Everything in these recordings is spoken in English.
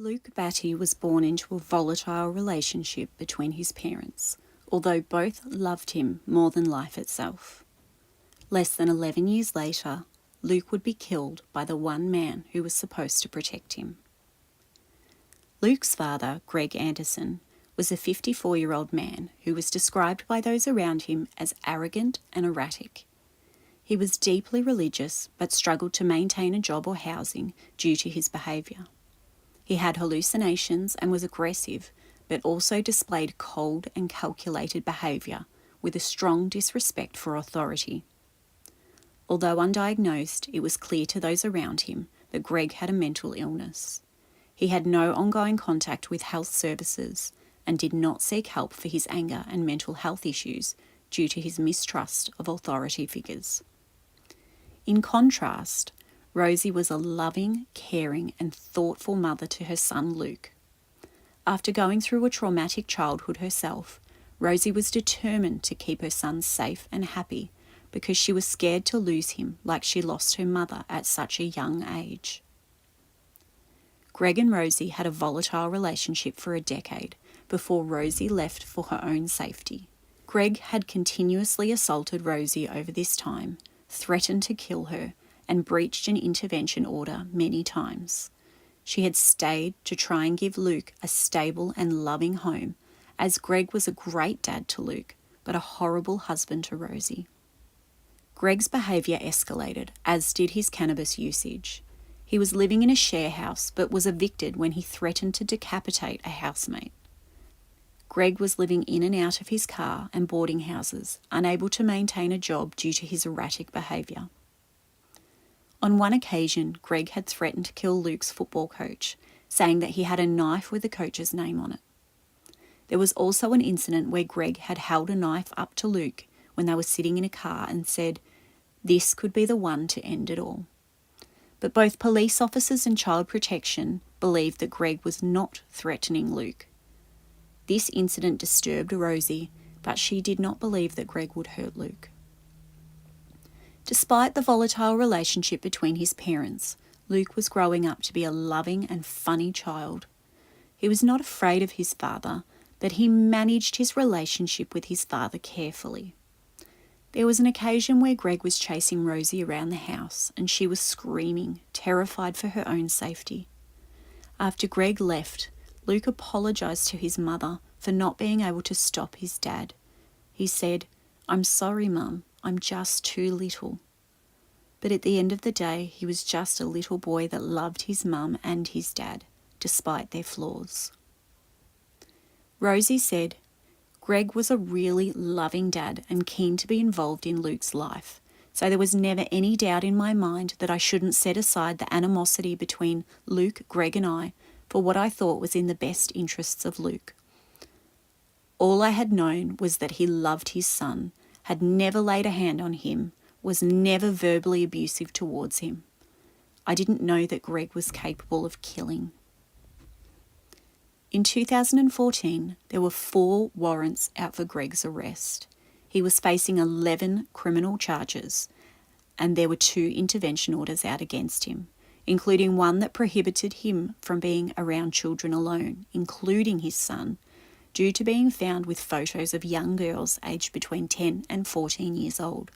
Luke Batty was born into a volatile relationship between his parents, although both loved him more than life itself. Less than 11 years later, Luke would be killed by the one man who was supposed to protect him. Luke's father, Greg Anderson, was a 54-year-old man who was described by those around him as arrogant and erratic. He was deeply religious but struggled to maintain a job or housing due to his behaviour. He had hallucinations and was aggressive, but also displayed cold and calculated behaviour with a strong disrespect for authority. Although undiagnosed, it was clear to those around him that Greg had a mental illness. He had no ongoing contact with health services and did not seek help for his anger and mental health issues due to his mistrust of authority figures. In contrast, Rosie was a loving, caring and thoughtful mother to her son Luke. After going through a traumatic childhood herself, Rosie was determined to keep her son safe and happy because she was scared to lose him like she lost her mother at such a young age. Greg and Rosie had a volatile relationship for a decade before Rosie left for her own safety. Greg had continuously assaulted Rosie over this time, threatened to kill her, and breached an intervention order many times. She had stayed to try and give Luke a stable and loving home, as Greg was a great dad to Luke, but a horrible husband to Rosie. Greg's behaviour escalated, as did his cannabis usage. He was living in a share house, but was evicted when he threatened to decapitate a housemate. Greg was living in and out of his car and boarding houses, unable to maintain a job due to his erratic behaviour. On one occasion, Greg had threatened to kill Luke's football coach, saying that he had a knife with the coach's name on it. There was also an incident where Greg had held a knife up to Luke when they were sitting in a car and said, "This could be the one to end it all." But both police officers and child protection believed that Greg was not threatening Luke. This incident disturbed Rosie, but she did not believe that Greg would hurt Luke. Despite the volatile relationship between his parents, Luke was growing up to be a loving and funny child. He was not afraid of his father, but he managed his relationship with his father carefully. There was an occasion where Greg was chasing Rosie around the house and she was screaming, terrified for her own safety. After Greg left, Luke apologised to his mother for not being able to stop his dad. He said, "I'm sorry, Mum, I'm just too little." But at the end of the day, he was just a little boy that loved his mum and his dad, despite their flaws. Rosie said, "Greg was a really loving dad and keen to be involved in Luke's life, so there was never any doubt in my mind that I shouldn't set aside the animosity between Luke, Greg and I for what I thought was in the best interests of Luke. All I had known was that he loved his son, had never laid a hand on him, was never verbally abusive towards him. I didn't know that Greg was capable of killing." In 2014, there were 4 warrants out for Greg's arrest. He was facing 11 criminal charges, and there were 2 intervention orders out against him, including one that prohibited him from being around children alone, including his son, due to being found with photos of young girls aged between 10 and 14 years old.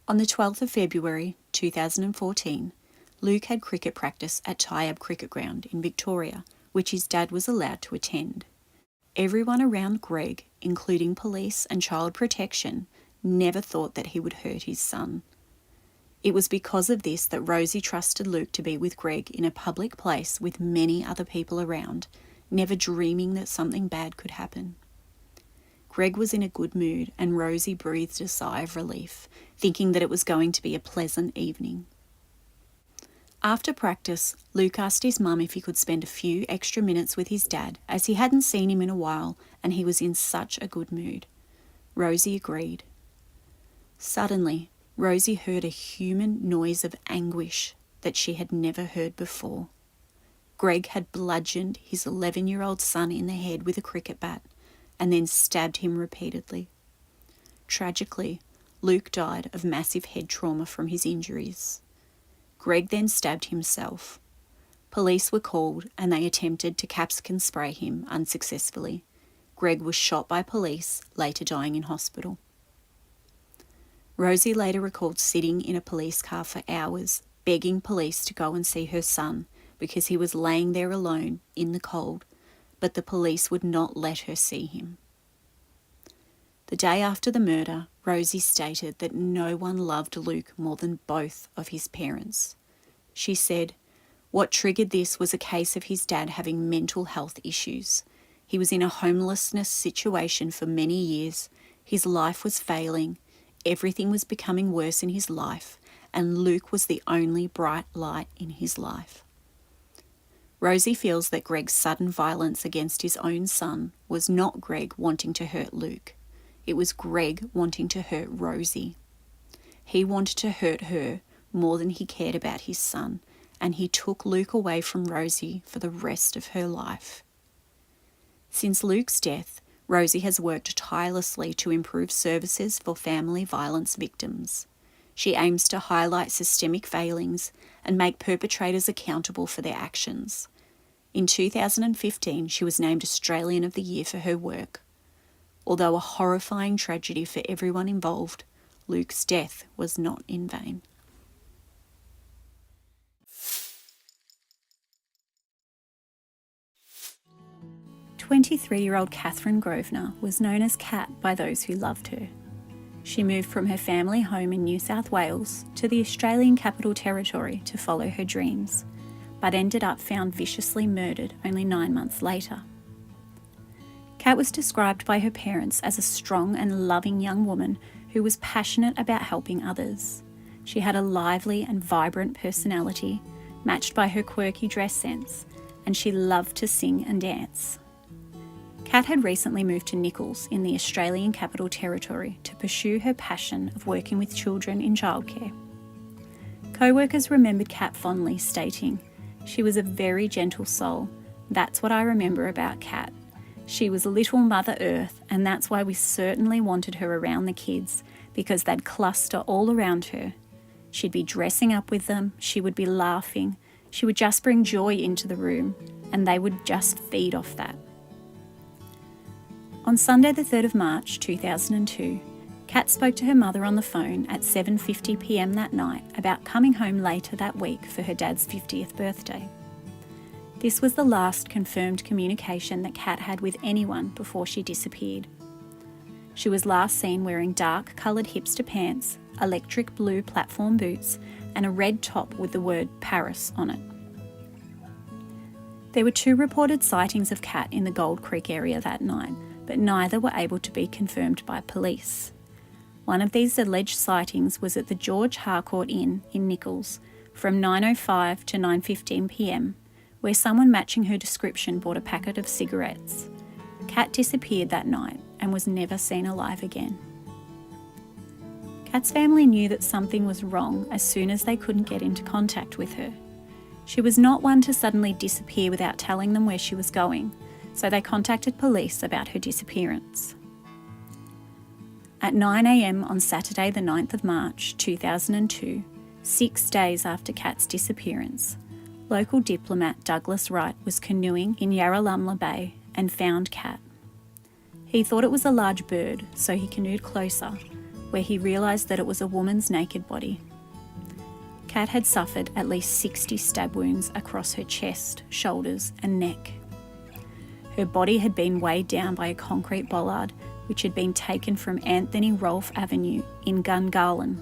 On the 12th of February 2014, Luke had cricket practice at Tyab Cricket Ground in Victoria, which his dad was allowed to attend. Everyone around Greg, including police and child protection, never thought that he would hurt his son. It was because of this that Rosie trusted Luke to be with Greg in a public place with many other people around, never dreaming that something bad could happen. Greg was in a good mood and Rosie breathed a sigh of relief, thinking that it was going to be a pleasant evening. After practice, Luke asked his mum if he could spend a few extra minutes with his dad, as he hadn't seen him in a while and he was in such a good mood. Rosie agreed. Suddenly, Rosie heard a human noise of anguish that she had never heard before. Greg had bludgeoned his 11-year-old son in the head with a cricket bat and then stabbed him repeatedly. Tragically, Luke died of massive head trauma from his injuries. Greg then stabbed himself. Police were called and they attempted to capsicum spray him unsuccessfully. Greg was shot by police, later dying in hospital. Rosie later recalled sitting in a police car for hours, begging police to go and see her son because he was laying there alone in the cold, but the police would not let her see him. The day after the murder, Rosie stated that no one loved Luke more than both of his parents. She said, "What triggered this was a case of his dad having mental health issues. He was in a homelessness situation for many years. His life was failing. Everything was becoming worse in his life, and Luke was the only bright light in his life." Rosie feels that Greg's sudden violence against his own son was not Greg wanting to hurt Luke. It was Greg wanting to hurt Rosie. He wanted to hurt her more than he cared about his son, and he took Luke away from Rosie for the rest of her life. Since Luke's death, Rosie has worked tirelessly to improve services for family violence victims. She aims to highlight systemic failings and make perpetrators accountable for their actions. In 2015, she was named Australian of the Year for her work. Although a horrifying tragedy for everyone involved, Luke's death was not in vain. 23-year-old Kathryn Grosvenor was known as Kat by those who loved her. She moved from her family home in New South Wales to the Australian Capital Territory to follow her dreams, but ended up found viciously murdered only 9 months later. Kat was described by her parents as a strong and loving young woman who was passionate about helping others. She had a lively and vibrant personality, matched by her quirky dress sense, and she loved to sing and dance. Kat had recently moved to Nichols in the Australian Capital Territory to pursue her passion of working with children in childcare. Co-workers remembered Kat fondly, stating, "She was a very gentle soul. That's what I remember about Kat. She was little Mother Earth, and that's why we certainly wanted her around the kids, because they'd cluster all around her. She'd be dressing up with them, she would be laughing, she would just bring joy into the room, and they would just feed off that." On Sunday the 3rd of March 2002, Kat spoke to her mother on the phone at 7:50 p.m. that night about coming home later that week for her dad's 50th birthday. This was the last confirmed communication that Kat had with anyone before she disappeared. She was last seen wearing dark coloured hipster pants, electric blue platform boots, and a red top with the word Paris on it. There were 2 reported sightings of Kat in the Gold Creek area that night, but neither were able to be confirmed by police. One of these alleged sightings was at the George Harcourt Inn in Nichols from 9:05 to 9:15 p.m, where someone matching her description bought a packet of cigarettes. Kat disappeared that night and was never seen alive again. Kat's family knew that something was wrong as soon as they couldn't get into contact with her. She was not one to suddenly disappear without telling them where she was going, so they contacted police about her disappearance. At 9 a.m. on Saturday the 9th of March 2002, 6 days after Kat's disappearance, local diplomat Douglas Wright was canoeing in Yarralumla Bay and found Kat. He thought it was a large bird, so he canoed closer, where he realised that it was a woman's naked body. Kat had suffered at least 60 stab wounds across her chest, shoulders and neck. Her body had been weighed down by a concrete bollard which had been taken from Anthony Rolfe Avenue in Gungahlin.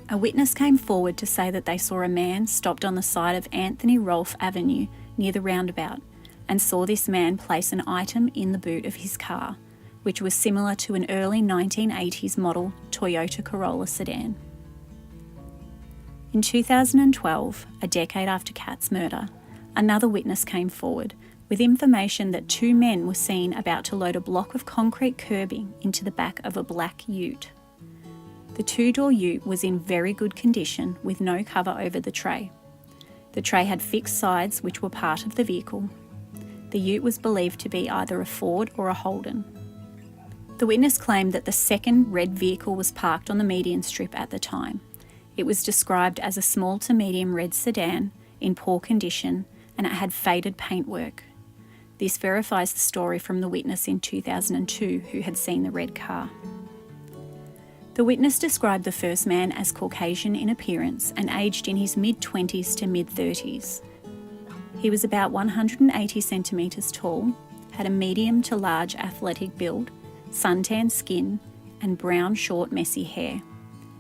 A witness came forward to say that they saw a man stopped on the side of Anthony Rolfe Avenue near the roundabout and saw this man place an item in the boot of his car, which was similar to an early 1980s model Toyota Corolla sedan. In 2012, a decade after Kat's murder, another witness came forward with information that 2 men were seen about to load a block of concrete curbing into the back of a black ute. The 2-door ute was in very good condition with no cover over the tray. The tray had fixed sides which were part of the vehicle. The ute was believed to be either a Ford or a Holden. The witness claimed that the second red vehicle was parked on the median strip at the time. It was described as a small to medium red sedan. in poor condition, and it had faded paintwork. This verifies the story from the witness in 2002 who had seen the red car. The witness described the first man as Caucasian in appearance and aged in his mid-20s to mid-30s. He was about 180 centimetres tall, had a medium to large athletic build, suntan skin, and brown short messy hair.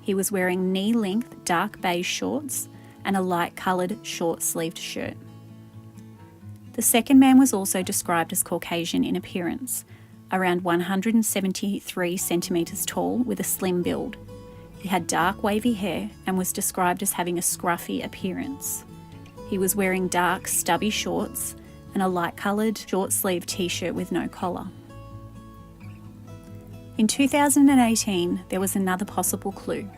He was wearing knee-length dark beige shorts and a light-coloured short-sleeved shirt. The second man was also described as Caucasian in appearance, around 173 centimetres tall with a slim build. He had dark wavy hair and was described as having a scruffy appearance. He was wearing dark stubby shorts and a light-coloured short-sleeved t-shirt with no collar. In 2018, there was another possible clue.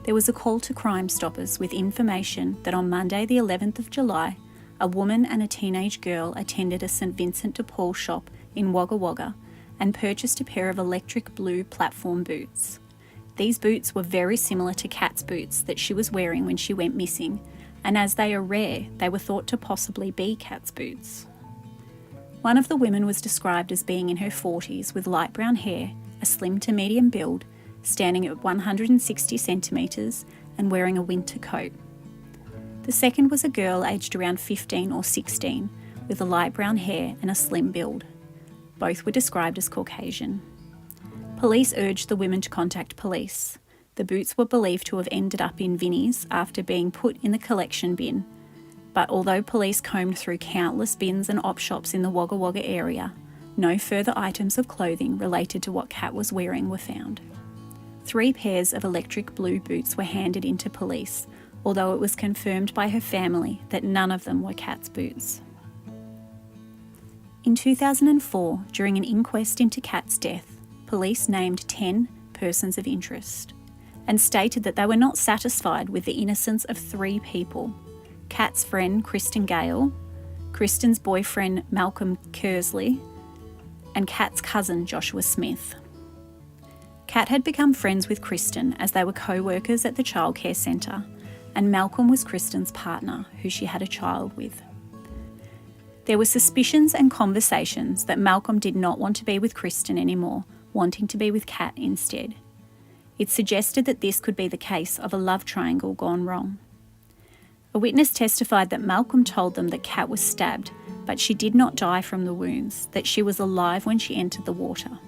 There was a call to Crime Stoppers with information that on Monday the 11th of July, a woman and a teenage girl attended a St Vincent de Paul shop in Wagga Wagga and purchased a pair of electric blue platform boots. These boots were very similar to Kat's boots that she was wearing when she went missing, and as they are rare, they were thought to possibly be Kat's boots. One of the women was described as being in her 40s with light brown hair, a slim to medium build, standing at 160 centimetres and wearing a winter coat. The second was a girl aged around 15 or 16 with a light brown hair and a slim build. Both were described as Caucasian. Police urged the women to contact police. The boots were believed to have ended up in Vinnie's after being put in the collection bin, but although police combed through countless bins and op shops in the Wagga Wagga area, no further items of clothing related to what Kat was wearing were found. 3 pairs of electric blue boots were handed in to police, although it was confirmed by her family that none of them were Kat's boots. In 2004, during an inquest into Kat's death, police named 10 persons of interest and stated that they were not satisfied with the innocence of 3 people: Kat's friend Kristen Gale, Kristen's boyfriend Malcolm Kersley, and Kat's cousin Joshua Smith. Kat had become friends with Kristen as they were co-workers at the childcare centre, and Malcolm was Kristen's partner, who she had a child with. There were suspicions and conversations that Malcolm did not want to be with Kristen anymore, wanting to be with Kat instead. It suggested that this could be the case of a love triangle gone wrong. A witness testified that Malcolm told them that Kat was stabbed, but she did not die from the wounds, that she was alive when she entered the water.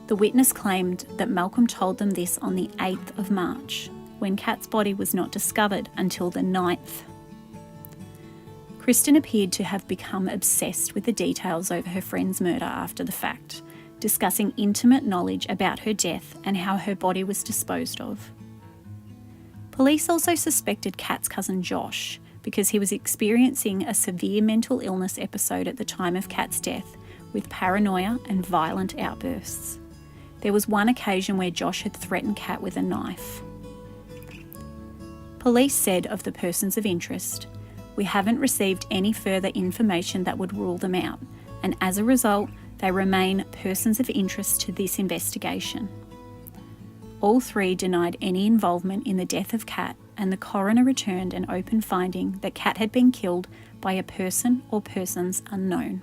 The witness claimed that Malcolm told them this on the 8th of March, when Kat's body was not discovered until the 9th. Kristen appeared to have become obsessed with the details over her friend's murder after the fact, discussing intimate knowledge about her death and how her body was disposed of. Police also suspected Kat's cousin Josh because he was experiencing a severe mental illness episode at the time of Kat's death, with paranoia and violent outbursts. There was one occasion where Josh had threatened Kat with a knife. Police said of the persons of interest, "We haven't received any further information that would rule them out, and as a result, they remain persons of interest to this investigation." All 3 denied any involvement in the death of Kat, and the coroner returned an open finding that Kat had been killed by a person or persons unknown.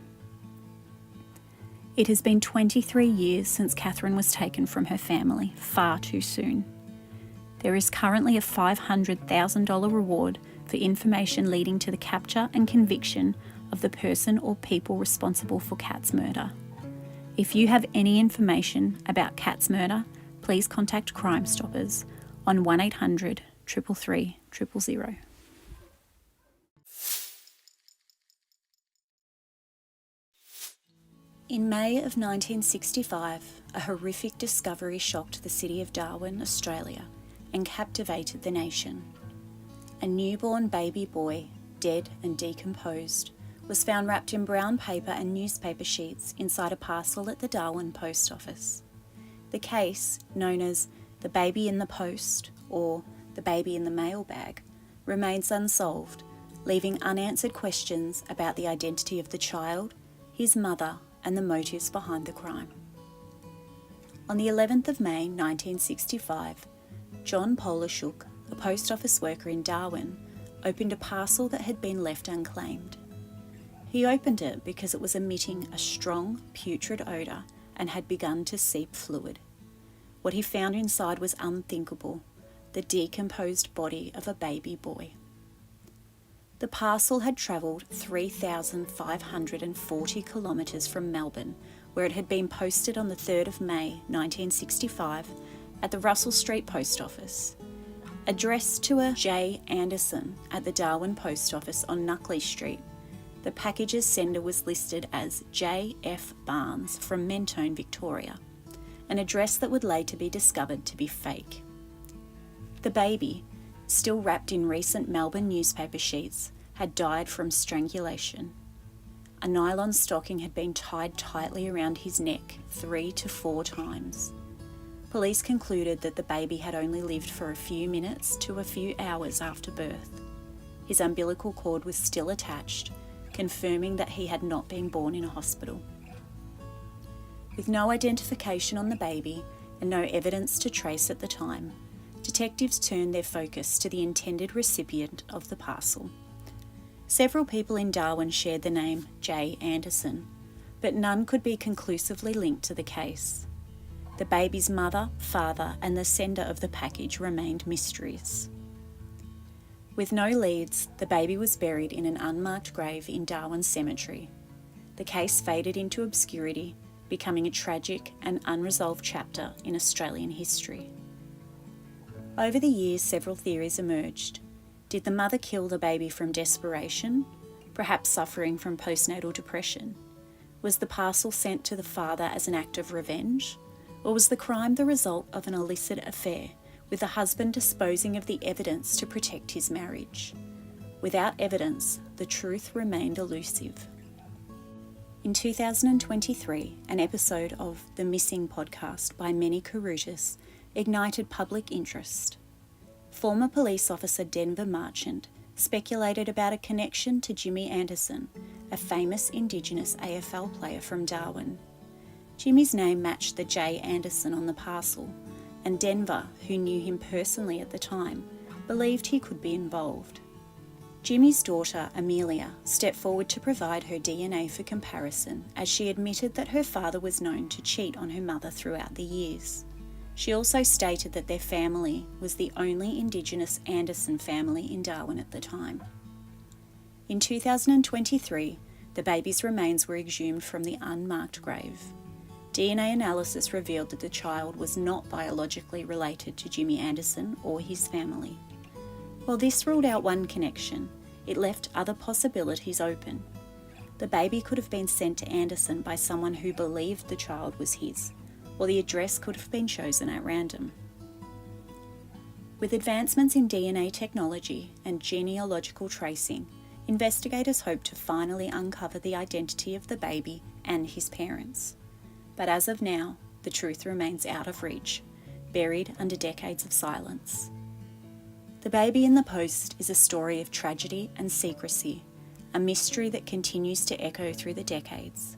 It has been 23 years since Kathryn was taken from her family, far too soon. There is currently a $500,000 reward for information leading to the capture and conviction of the person or people responsible for Kat's murder. If you have any information about Kat's murder, please contact Crime Stoppers on 1800 333 000. In May of 1965, a horrific discovery shocked the city of Darwin, Australia, and captivated the nation. A newborn baby boy, dead and decomposed, was found wrapped in brown paper and newspaper sheets inside a parcel at the Darwin post office. The case, known as the baby in the post or the baby in the mailbag, remains unsolved, leaving unanswered questions about the identity of the child, his mother, and the motives behind the crime. On the 11th of May 1965, John Polishuk, a post office worker in Darwin, opened a parcel that had been left unclaimed. He opened it because it was emitting a strong, putrid odour and had begun to seep fluid. What he found inside was unthinkable: the decomposed body of a baby boy. The parcel had travelled 3,540 kilometres from Melbourne, where it had been posted on the 3rd of May 1965 at the Russell Street Post Office. Addressed to a J. Anderson at the Darwin Post Office on Nuckley Street, the package's sender was listed as J. F. Barnes from Mentone, Victoria, an address that would later be discovered to be fake. The baby, still wrapped in recent Melbourne newspaper sheets, had died from strangulation. A nylon stocking had been tied tightly around his neck 3 to 4 times. Police concluded that the baby had only lived for a few minutes to a few hours after birth. His umbilical cord was still attached, confirming that he had not been born in a hospital. With no identification on the baby and no evidence to trace at the time, detectives turned their focus to the intended recipient of the parcel. Several people in Darwin shared the name J. Anderson, but none could be conclusively linked to the case. The baby's mother, father, and the sender of the package remained mysteries. With no leads, the baby was buried in an unmarked grave in Darwin Cemetery. The case faded into obscurity, becoming a tragic and unresolved chapter in Australian history. Over the years, several theories emerged. Did the mother kill the baby from desperation, perhaps suffering from postnatal depression? Was the parcel sent to the father as an act of revenge? Or was the crime the result of an illicit affair, with the husband disposing of the evidence to protect his marriage? Without evidence, the truth remained elusive. In 2023, an episode of The Missing podcast by Manny Karutas ignited public interest. Former police officer Denver Marchant speculated about a connection to Jimmy Anderson, a famous Indigenous AFL player from Darwin. Jimmy's name matched the J. Anderson on the parcel, and Denver, who knew him personally at the time, believed he could be involved. Jimmy's daughter, Amelia, stepped forward to provide her DNA for comparison, as she admitted that her father was known to cheat on her mother throughout the years. She also stated that their family was the only Indigenous Anderson family in Darwin at the time. In 2023, the baby's remains were exhumed from the unmarked grave. DNA analysis revealed that the child was not biologically related to Jimmy Anderson or his family. While this ruled out one connection, it left other possibilities open. The baby could have been sent to Anderson by someone who believed the child was his, or the address could have been chosen at random. With advancements in DNA technology and genealogical tracing, investigators hope to finally uncover the identity of the baby and his parents. But as of now, the truth remains out of reach, buried under decades of silence. The Baby in the Post is a story of tragedy and secrecy, a mystery that continues to echo through the decades.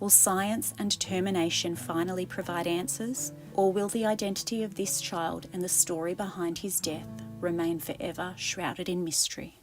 Will science and determination finally provide answers, or will the identity of this child and the story behind his death remain forever shrouded in mystery?